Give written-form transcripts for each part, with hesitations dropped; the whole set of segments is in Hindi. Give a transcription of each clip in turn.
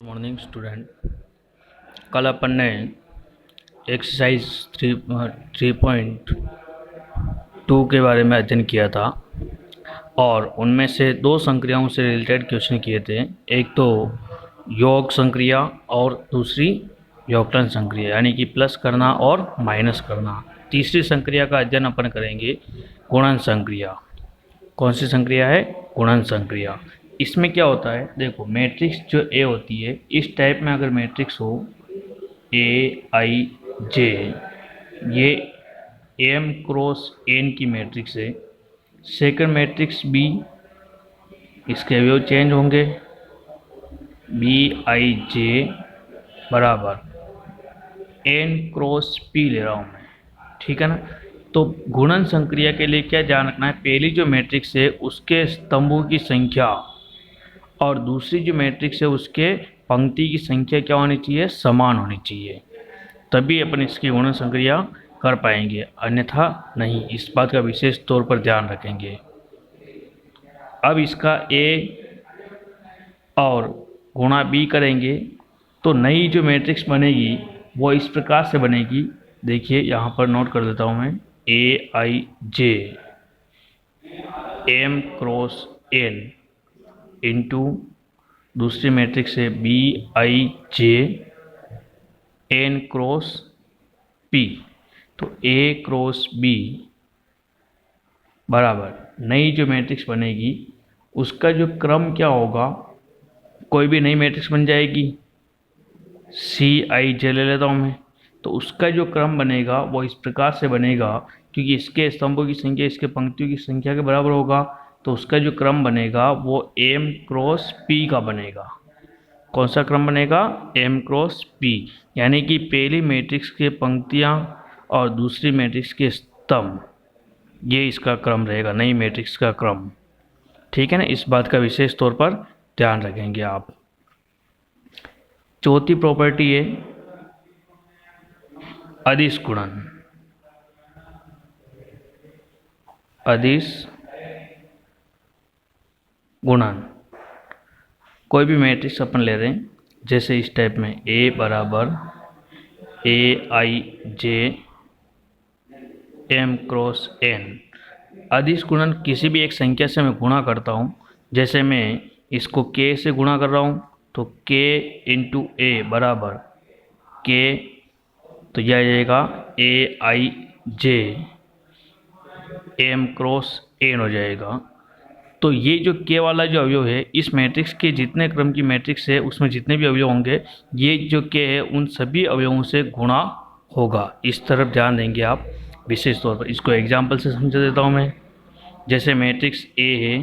Morning student. कल अपन ने एक्सरसाइज 3.2 के बारे में अध्ययन किया था और उनमें से दो संक्रियाओं से रिलेटेड क्वेश्चन किए थे। एक तो योग संक्रिया और दूसरी योगटन संक्रिया, यानी कि प्लस करना और माइनस करना। तीसरी संक्रिया का अध्ययन अपन करेंगे गुणन संक्रिया। कौन सी संक्रिया है? गुणन संक्रिया। इसमें क्या होता है, देखो मैट्रिक्स जो ए होती है, इस टाइप में अगर मैट्रिक्स हो ए आई जे, ये एम क्रॉस एन की मैट्रिक्स है। सेकंड मैट्रिक्स बी, इसके अवयव चेंज होंगे, बी आई जे बराबर एन क्रॉस पी ले रहा हूँ मैं, ठीक है ना। तो गुणन संक्रिया के लिए क्या ध्यान रखना है, पहली जो मैट्रिक्स है उसके स्तंभों की संख्या और दूसरी जो मैट्रिक्स है उसके पंक्ति की संख्या क्या होनी चाहिए, समान होनी चाहिए, तभी अपन इसकी गुणन संक्रिया कर पाएंगे, अन्यथा नहीं। इस बात का विशेष तौर पर ध्यान रखेंगे। अब इसका ए और गुणा बी करेंगे तो नई जो मैट्रिक्स बनेगी वो इस प्रकार से बनेगी। देखिए यहाँ पर नोट कर देता हूँ मैं, A I J M cross N into दूसरी मैट्रिक्स है B I J N cross P. तो ए क्रॉस बी बराबर नई जो मैट्रिक्स बनेगी उसका जो क्रम क्या होगा, कोई भी नई मैट्रिक्स बन जाएगी, सी आई जे ले लेता हूँ मैं, तो उसका जो क्रम बनेगा वो इस प्रकार से बनेगा, क्योंकि इसके स्तंभों की संख्या इसके पंक्तियों की संख्या के बराबर होगा, तो उसका जो क्रम बनेगा वो एम क्रॉस पी का बनेगा। कौन सा क्रम बनेगा? एम क्रॉस पी, यानी कि पहली मैट्रिक्स के पंक्तियाँ और दूसरी मैट्रिक्स के स्तंभ, ये इसका क्रम रहेगा, नई मैट्रिक्स का क्रम, ठीक है ना। इस बात का विशेष तौर पर ध्यान रखेंगे आप। चौथी प्रॉपर्टी है अदिश गुणन। अदिश गुणन, कोई भी मैट्रिक्स अपन ले रहे हैं, जैसे इस टाइप में ए बराबर ए I J M cross N. अदिश गुणन किसी भी एक संख्या से मैं गुणा करता हूँ, जैसे मैं इसको k से गुणा कर रहा हूँ तो k इंटू ए बराबर k, तो यह आ जाएगा ए I J M cross N हो जाएगा। तो ये जो k वाला जो अवयव है, इस मैट्रिक्स के जितने क्रम की मैट्रिक्स है उसमें जितने भी अवयव होंगे, ये जो k है उन सभी अवयवों से गुणा होगा। इस तरफ ध्यान देंगे आप विशेष तौर पर। इसको एग्जाम्पल से समझा देता हूँ मैं। जैसे मैट्रिक्स ए है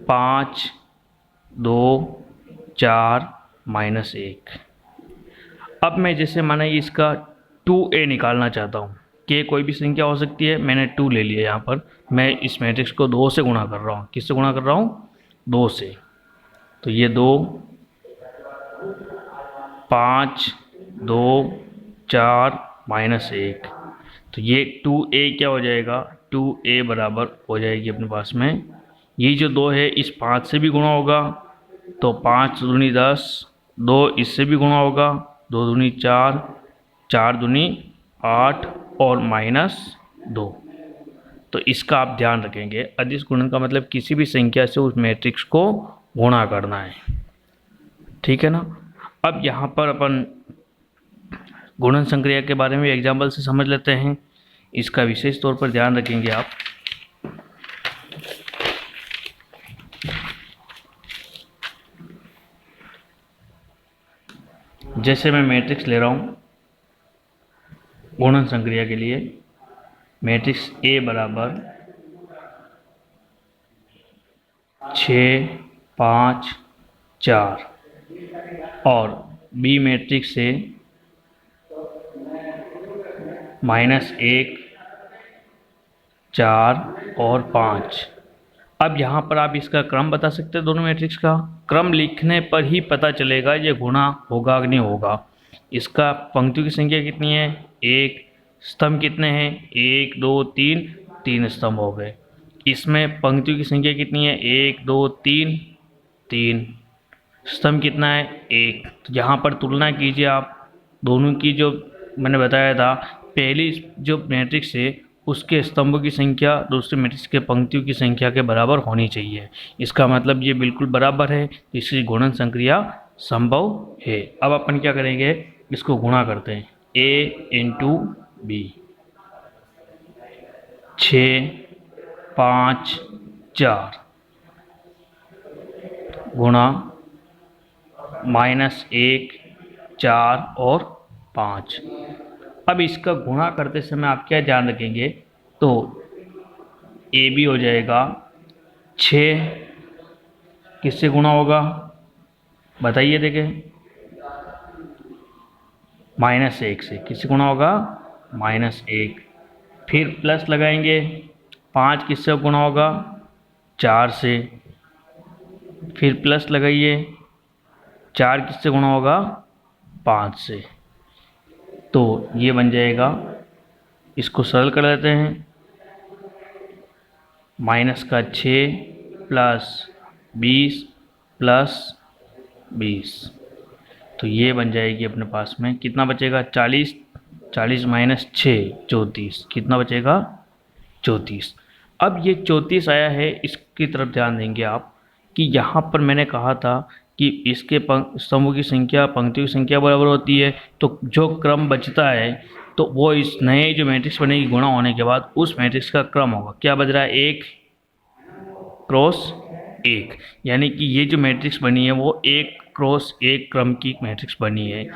5 2 4 -1। अब मैं जैसे माना इसका 2a निकालना चाहता हूँ, के कोई भी संख्या हो सकती है, मैंने 2 ले लिया यहाँ पर। मैं इस मैट्रिक्स को 2 से गुणा कर रहा हूँ। किससे गुणा कर रहा हूँ? 2 से। तो ये 2 5 2 4 -1, तो ये 2a क्या हो जाएगा, 2a बराबर हो जाएगी अपने पास में, ये जो 2 है इस 5 से भी गुणा होगा, तो 5 दूनी 10, 2 इससे भी गुणा होगा, 2 दूनी 4, 4 दूनी 8 और -2। तो इसका आप ध्यान रखेंगे। अदिश गुणन का मतलब किसी भी संख्या से उस मैट्रिक्स को गुणा करना है, ठीक है ना। अब यहाँ पर अपन गुणन संक्रिया के बारे में एग्जाम्पल से समझ लेते हैं। इसका विशेष तौर पर ध्यान रखेंगे आप। जैसे मैं मैट्रिक्स ले रहा हूँ गुणन संक्रिया के लिए, मैट्रिक्स ए बराबर 6 5 4 और बी मैट्रिक्स से -1 4 और 5। अब यहाँ पर आप इसका क्रम बता सकते हैं, दोनों मैट्रिक्स का क्रम लिखने पर ही पता चलेगा ये गुणा होगा कि नहीं होगा। इसका पंक्तियों की संख्या कितनी है, 1, स्तंभ कितने हैं, 1 2 3, 3 स्तंभ हो गए। इसमें पंक्तियों की संख्या कितनी है, 1 2 3, 3, स्तंभ कितना है 1। तो यहाँ पर तुलना कीजिए आप दोनों की, जो मैंने बताया था पहली जो मैट्रिक्स है उसके स्तंभों की संख्या दूसरे मैट्रिक्स के पंक्तियों की संख्या के बराबर होनी चाहिए। इसका मतलब ये बिल्कुल बराबर है, इसकी गुणन संक्रिया संभव है। अब अपन क्या करेंगे, इसको गुणा करते हैं। ए इंटू बी, 6 5 4 गुणा -1 4 और 5। अब इसका गुणा करते समय आप क्या ध्यान रखेंगे, तो ए बी हो जाएगा 6 किससे गुणा होगा बताइए, देखें -1 से किससे गुणा होगा -1, फिर प्लस लगाएंगे 5 किससे गुणा होगा 4 से, फिर प्लस लगाइए 4 किससे गुणा होगा 5 से। तो ये बन जाएगा, इसको सरल कर देते हैं, -6 प्लस 20 प्लस 20। तो ये बन जाएगी अपने पास में, कितना बचेगा 40, 40 -6 34, कितना बचेगा 34। अब ये 34 आया है, इसकी तरफ ध्यान देंगे आप कि यहाँ पर मैंने कहा था कि इसके स्तंभों की संख्या पंक्तियों की संख्या बराबर होती है, तो जो क्रम बचता है तो वो इस नए जो मैट्रिक्स बनेगी गुणा होने के बाद उस मैट्रिक्स का क्रम होगा। क्या बच रहा है 1 क्रॉस 1, यानी कि ये जो मैट्रिक्स बनी है वो 1 क्रॉस 1 क्रम की मैट्रिक्स बनी है।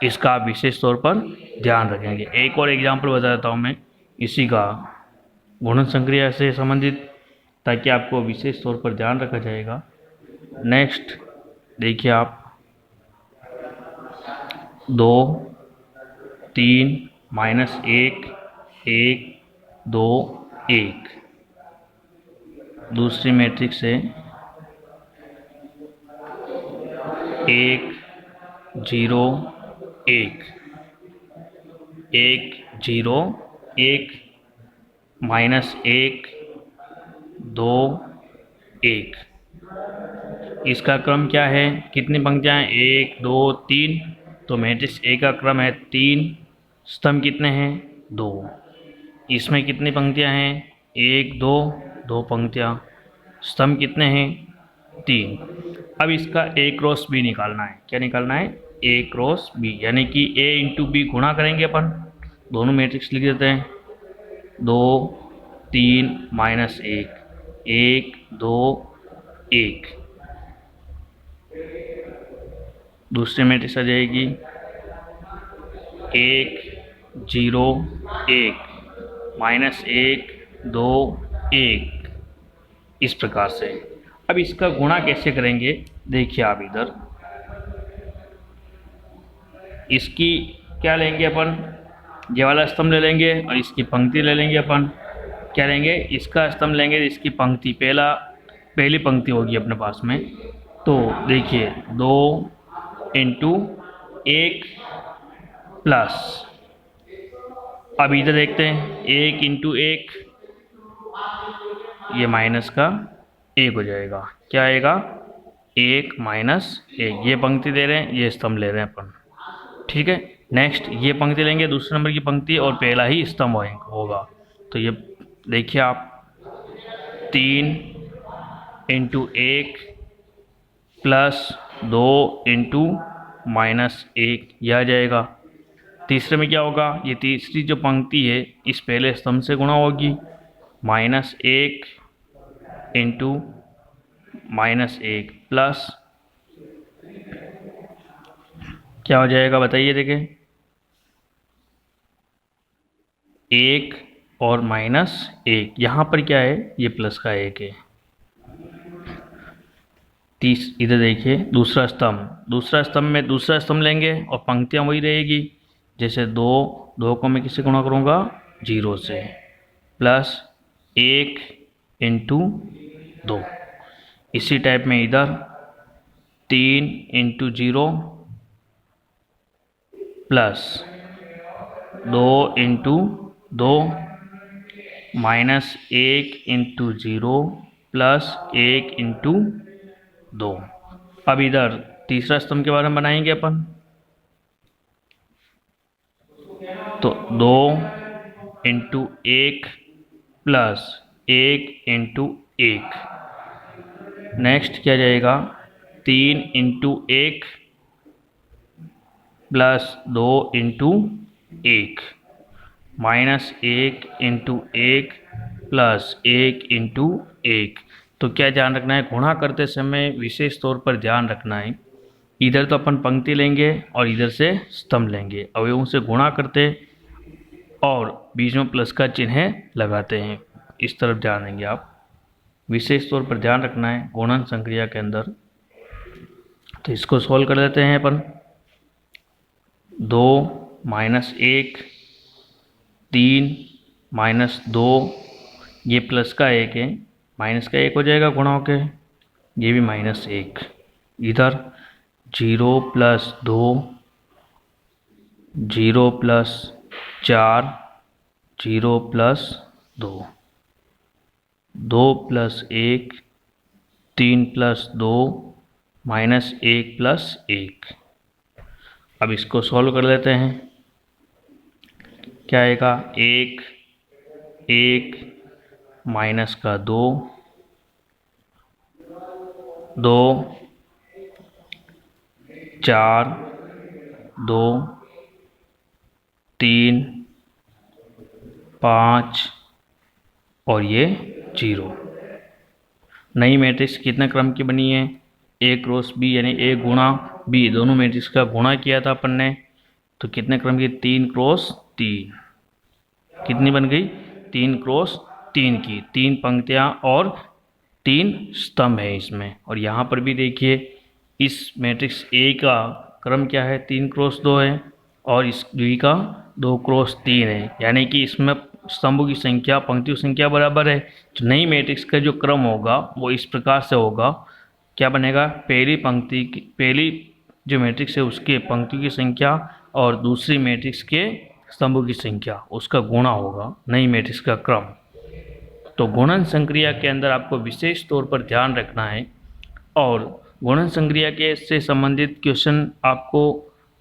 इसका आप विशेष तौर पर ध्यान रखेंगे। एक और एग्जाम्पल बता देता हूँ मैं इसी का, गुणन संक्रिया से संबंधित, ताकि आपको विशेष तौर पर ध्यान रखा जाएगा। नेक्स्ट देखिए आप, 2 3 -1 1 2 1, दूसरी मैट्रिक्स है 1 0 1 1 0 1 -1 2 1। इसका क्रम क्या है, कितनी पंक्तियाँ हैं 1 2 3, तो मैट्रिक्स ए का क्रम है 3, स्तंभ कितने हैं 2। इसमें कितनी पंक्तियाँ हैं 1 2 2 पंक्तियाँ, स्तंभ कितने हैं 3। अब इसका ए क्रॉस बी निकालना है। क्या निकालना है ए क्रॉस बी, यानी कि ए इंटू बी गुणा करेंगे अपन, दोनों मैट्रिक्स लिख देते हैं 2 3 -1 1 2 1। दूसरी मैट्रिक्स आ जाएगी 1 0 1 -1 2 1, इस प्रकार से। अब इसका गुणा कैसे करेंगे, देखिए आप इधर, इसकी क्या लेंगे अपन, ये वाला स्तंभ ले लेंगे और इसकी पंक्ति ले लेंगे अपन। क्या लेंगे, इसका स्तंभ लेंगे, इसकी पंक्ति, पहली पंक्ति होगी अपने पास में। तो देखिए 2 इंटू 1 प्लस, अब इधर देखते हैं 1 इंटू 1, ये माइनस का 1 हो जाएगा। क्या आएगा 1 -1, ये पंक्ति दे रहे हैं, ये स्तंभ ले रहे हैं अपन, ठीक है। नेक्स्ट ये पंक्ति लेंगे, दूसरे नंबर की पंक्ति, और पहला ही स्तंभ होगा। तो ये देखिए आप 3 इंटू 1 प्लस 2 इंटू -1, यह आ जाएगा। तीसरे में क्या होगा, ये तीसरी जो पंक्ति है इस पहले स्तंभ से गुणा होगी, -1 इंटू -1 प्लस, क्या हो जाएगा बताइए, देखें 1 और -1, यहाँ पर क्या है, ये प्लस का 1 है। इधर देखिए दूसरा स्तंभ में दूसरा स्तंभ लेंगे और पंक्तियाँ वही रहेगी, जैसे 2 को मैं किससे गुणा करूँगा 0 से, प्लस 1 इंटू 2। इसी टाइप में इधर 3 into 0 plus 2 into 2 -1 into 0 plus 1 into 2। अब इधर तीसरा स्तंभ के बारे में बनाएंगे अपन। तो 2 इंटू 1 प्लस 1 इंटू 1। नेक्स्ट क्या जाएगा 3 into 1 plus 2 into 1 minus 1 into 1 plus 1 into 1। तो क्या ध्यान रखना है, गुणा करते समय विशेष तौर पर ध्यान रखना है, इधर तो अपन पंक्ति लेंगे और इधर से स्तंभ लेंगे, अवयवों से गुणा करते और बीच में प्लस का चिन्ह लगाते हैं, इस तरफ ध्यान देंगे आप। विशेष तौर पर ध्यान रखना है गुणन संक्रिया के अंदर। तो इसको सॉल्व कर लेते हैं अपन। 2 माइनस 1, 3 माइनस 2, ये प्लस का 1 है, माइनस का 1 हो जाएगा गुणा होके, ये भी माइनस 1। इधर 0 plus 2, 0 plus 4, 0 plus 2, 2 plus 1, 3 plus 2, minus 1 plus 1। अब इसको सॉल्व कर लेते हैं। क्या आएगा 1, 1 माइनस का 2, 2, 4, 2, 3, 5 और ये 0। नई मैट्रिक्स कितने क्रम की बनी है, ए क्रॉस बी, यानी ए गुणा बी, दोनों मैट्रिक्स का गुणा किया था अपन ने। तो कितने क्रम की, 3 क्रॉस 3। कितनी बन गई, 3 क्रॉस 3 की, 3 पंक्तियां और 3 स्तंभ है इसमें। और यहाँ पर भी देखिए इस मैट्रिक्स ए का क्रम क्या है, 3 क्रॉस 2 है, और इस बी का 2 क्रॉस 3 है, यानी कि इसमें स्तंभों की संख्या पंक्तियों की संख्या बराबर है। तो नई मैट्रिक्स का जो क्रम होगा वो इस प्रकार से होगा, क्या बनेगा, पहली पंक्ति की, पहली जो मैट्रिक्स है उसके पंक्तियों की संख्या और दूसरी मैट्रिक्स के स्तंभों की संख्या, उसका गुणा होगा नई मैट्रिक्स का क्रम। तो गुणन संक्रिया के अंदर आपको विशेष तौर पर ध्यान रखना है, और गुणन संक्रिया के से संबंधित क्वेश्चन आपको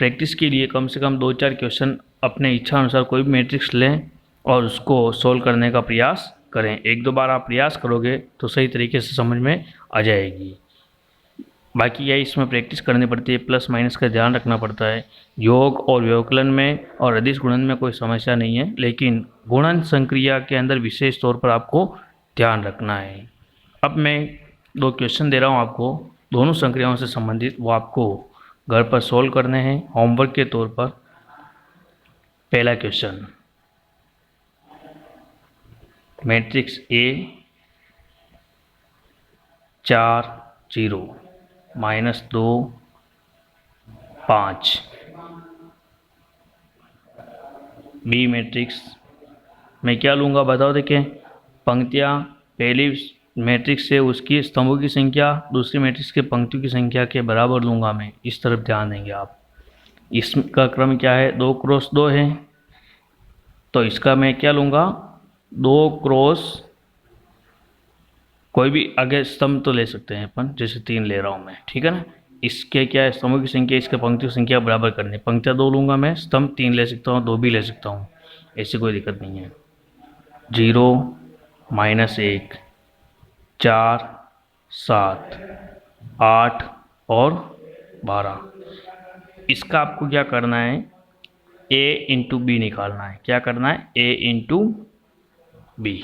प्रैक्टिस के लिए कम से कम 2-4 क्वेश्चन अपने इच्छा अनुसार कोई भी मैट्रिक्स लें और उसको सोल्व करने का प्रयास करें। 1-2 बार आप प्रयास करोगे तो सही तरीके से समझ में आ जाएगी। बाकी यही इसमें प्रैक्टिस करनी पड़ती है, प्लस माइनस का ध्यान रखना पड़ता है। योग और व्यवकलन में और अदिश गुणन में कोई समस्या नहीं है, लेकिन गुणन संक्रिया के अंदर विशेष तौर पर आपको ध्यान रखना है। अब मैं 2 क्वेश्चन दे रहा हूँ आपको, दोनों संक्रियाओं से संबंधित, वो आपको घर पर सोल्व करने हैं होमवर्क के तौर पर। पहला question, matrix A 4, 0, -2, 5। B matrix मैं क्या लूँगा बताओ, देखें पंक्तियाँ पहली मैट्रिक्स से उसकी स्तंभों की संख्या दूसरी मैट्रिक्स के पंक्तियों की संख्या के बराबर लूँगा मैं, इस तरफ ध्यान देंगे आप। इसका क्रम क्या है, 2 क्रॉस 2 है, तो इसका मैं क्या लूँगा, 2 क्रॉस, कोई भी आगे स्तंभ तो ले सकते हैं अपन, जैसे 3 ले रहा हूँ मैं, ठीक है ना। इसके क्या है, स्तंभों की संख्या इसके पंक्तियों की संख्या बराबर करनी, पंक्तियाँ 2 लूँगा मैं, स्तंभ 3 ले सकता हूँ, 2 भी ले सकता हूँ, ऐसी कोई दिक्कत नहीं है। 0, -1, 4, 7, 8 और 12। इसका आपको क्या करना है, a इंटू बी निकालना है। क्या करना है, a इंटू बी।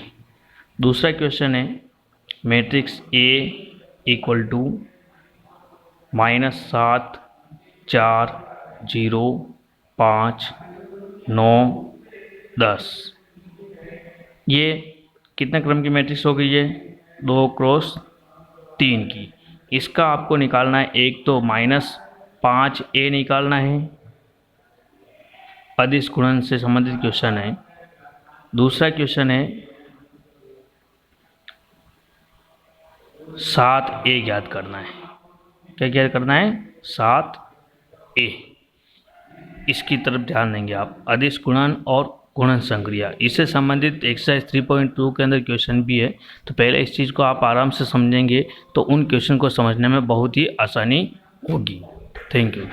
दूसरा क्वेश्चन है मैट्रिक्स A इक्वल टू -7, 4, 0, 5, 9, 10। ये कितने क्रम की मैट्रिक्स हो गई है, 2 क्रॉस 3 की। इसका आपको निकालना है, एक तो -5a निकालना है, अदिश गुणन से संबंधित क्वेश्चन है। दूसरा क्वेश्चन है 7a ज्ञात करना है। क्या ज्ञात करना है, 7a। इसकी तरफ ध्यान देंगे आप, अदिश गुणन और गुणन संक्रिया, इससे संबंधित एक्सरसाइज 3.2 के अंदर क्वेश्चन भी है। तो पहले इस चीज़ को आप आराम से समझेंगे तो उन क्वेश्चन को समझने में बहुत ही आसानी होगी। Thank you.